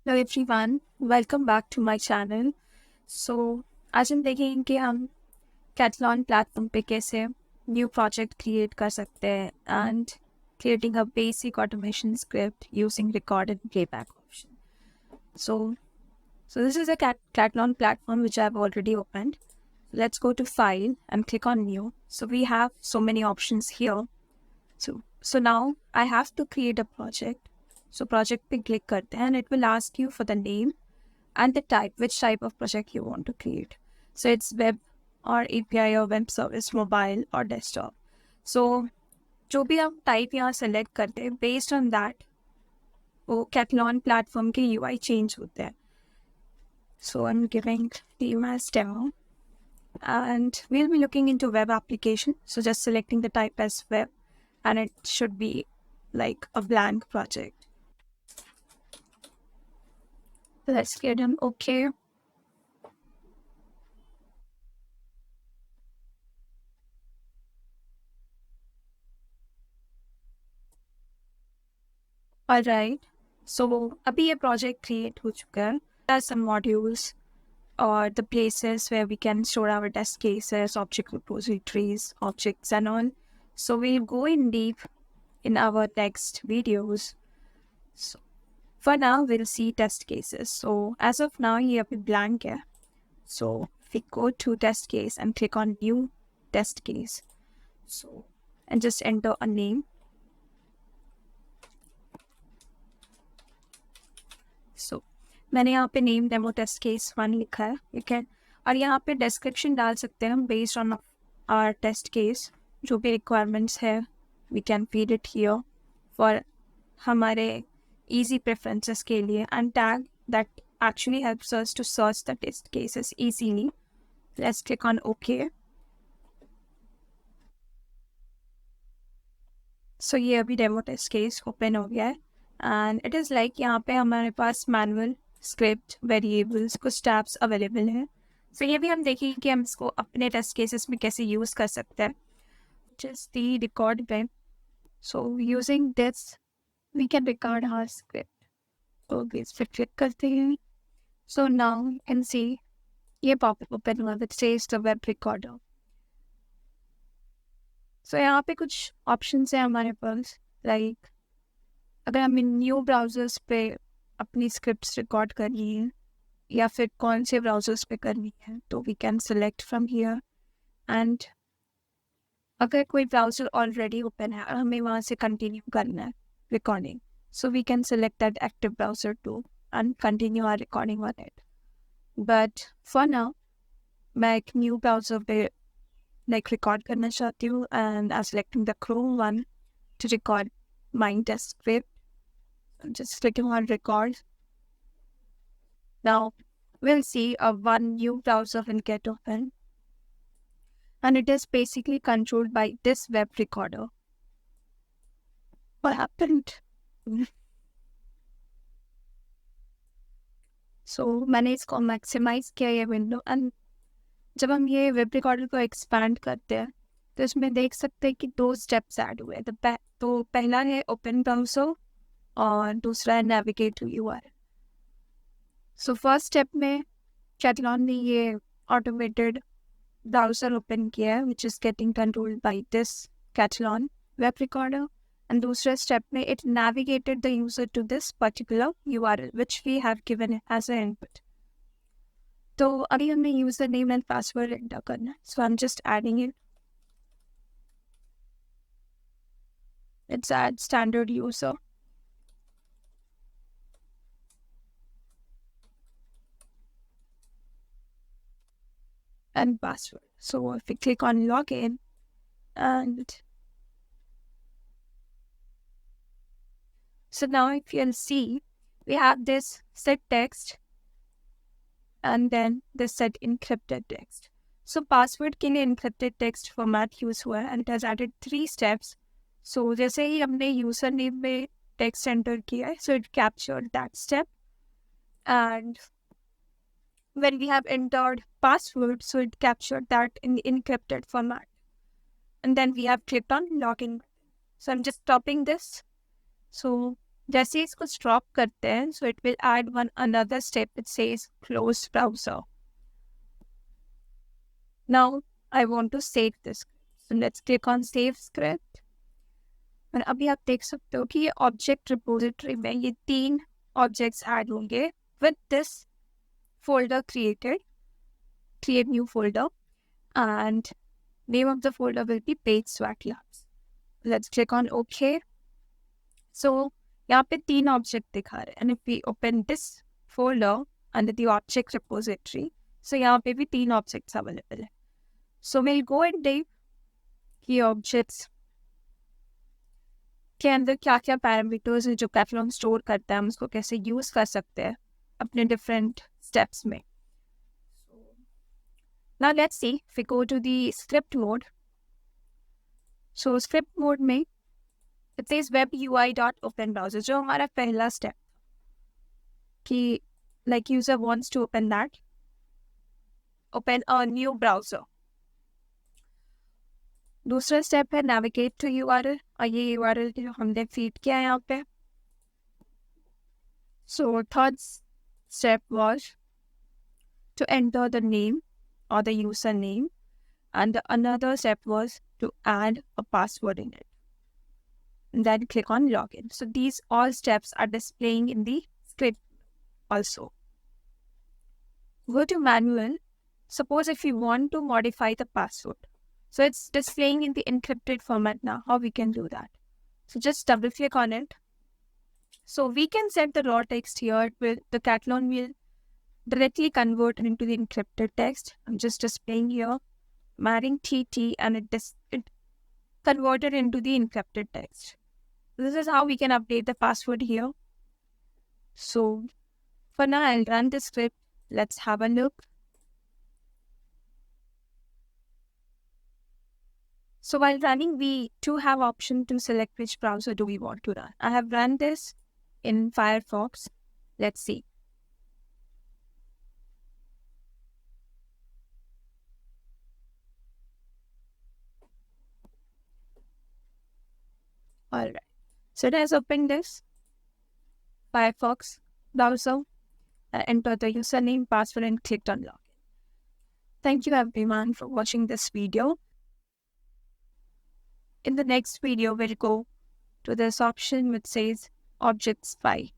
Hello everyone, welcome back to my channel. So आज हम देखेंगे कि हम कैटलॉन प्लेटफॉर्म पे कैसे न्यू प्रोजेक्ट क्रिएट कर सकते हैं and creating a basic automation script using record and playback option. So this is a Catalan platform which I've already opened. Let's go to File and click on New. So we have so many options here. So now I have to create a project. So project पे click करते हैं and it will ask you for the name and the type, which type of project you want to create. So it's web or API or web service, mobile or desktop. So जो भी हम type यहाँ select करते हैं based on that वो कैटलॉन platform के UI change होते हैं. So I'm giving team as demo and we'll be looking into web application. So just selecting the type as web and it should be like a blank project. Let's get an okay. Alright, so अभी ये project create हो चुका है. There are some modules or the places where we can store our test cases, object repositories, objects and all. So we'll go in deep in our next videos. So for now, we'll see test cases. So as of now, ये अभी blank है. So we go to test case and click on new test case. So and just enter a name. So मैंने यहाँ पे name demo test case 1 लिखा है. You can और यहाँ पे डिस्क्रिप्शन डाल सकते हैं हम based on our test case. जो भी रिक्वायरमेंट्स है we can feed it here for हमारे इजी प्रेफरेंसेस के लिए and tag that actually helps us to search the test cases easily. Let's click on okay. So ये अभी demo test case open हो गया है एंड इट इज़ लाइक यहाँ पे हमारे पास मैनुअल स्क्रिप्ट वेरिएबल्स कुछ टैब्स अवेलेबल हैं. सो ये भी हम देखेंगे कि हम इसको अपने टेस्ट केसेस में कैसे यूज़ कर सकते हैं. Just the record web. So using this we can record our script. तो इस पर क्लिक करते हैं. So now you can see ये पॉपअप ओपन हुआ which says the web recorder. So यहाँ पे कुछ ऑप्शंस हैं हमारे पास. लाइक अगर हमें न्यू ब्राउज़र्स पे अपनी स्क्रिप्ट्स रिकॉर्ड करनी है या फिर कौन से ब्राउज़र्स पे करनी है तो we can select from here. And अगर कोई ब्राउज़र ऑलरेडी ओपन है और हमें वहाँ से कंटिन्यू करना है recording so we can select that active browser to and continue our recording on it. But for now मैं एक न्यू ब्राउज़र पे लाइक रिकॉर्ड करना चाहती हूँ and I selecting the Chrome one to record my test script. I'm just clicking on record. Now we'll see one new browser will get open and it is basically controlled by this web recorder. What happened? So मैंने इसको maximise किया ये window and जब हम ये web recorder को expand करते हैं तो इसमें देख सकते हैं कि 2 स्टेप्स ऐड हुए हैं. तो पहला है ओपन ब्राउज़र और दूसरा है navigate to URL. So first step में कैटलॉन ने ये ऑटोमेटेड ब्राउज़र ओपन किया है which is getting controlled by this Katalon web recorder. And दूसरे स्टेप में it navigated the user to this particular URL which we have given as a input. तो अभी हमें user name and password enter करना है. So I am just adding it. It's ad standard user and password. So if we click on login and so now if you'll see we have this set text and then this set encrypted text. So password के लिए encrypted text format use हुआ है and it has added 3 steps. So जैसे ही हमने username में text enter किया है so it captured that step and when we have entered password so it captured that in the encrypted format and then we have clicked on login. So I'm just stopping this. So जैसे इसको stop करते हैं, so it will add one another step. It says close browser. Now I want to save this. So let's click on save script. और अभी आप देख सकते हो कि ये ऑब्जेक्ट रिपोजिटरी में ये 3 ऑब्जेक्ट्स ऐड होंगे with this folder created. Create new folder and name of the folder will be Page Swag Labs. Let's click on OK. So यहाँ पे 3 ऑब्जेक्ट दिखा रहे हैं and if we open this folder under the object repository, so यहाँ पे भी 3 objects available है. So we'll go and देख कि ऑब्जेक्ट्स के अंदर क्या क्या पैरामीटर्स हैं जो कैटलॉग स्टोर करता है, हम उसको कैसे यूज कर सकते हैं अपने डिफरेंट स्टेप्स में. Now let's see if we go to the script mode. So script mode में it says web UI dot open browser, जो हमारा पहला स्टेप कि like user wants to open that, open a new browser. दूसरा step है navigate to URL, और ये URL जो हमने फीड किया है यहाँ पे. So third step was to enter the name or the username, and another step was to add a password in it. And then click on login. So these all steps are displaying in the script also. Go to manual. Suppose if you want to modify the password, so it's displaying in the encrypted format now. How we can do that? So just double click on it. So we can set the raw text here. The catalog will directly convert into the encrypted text. I'm just displaying here, I'm adding TT, and it converted into the encrypted text. This is how we can update the password here. So for now, I'll run the script. Let's have a look. So while running, we do have option to select which browser do we want to run. I have run this in Firefox. Let's see. All right. So it has opened this Firefox browser. I entered the username, password, and clicked on login. Thank you everyone for watching this video. In the next video, we'll go to this option which says Objects File.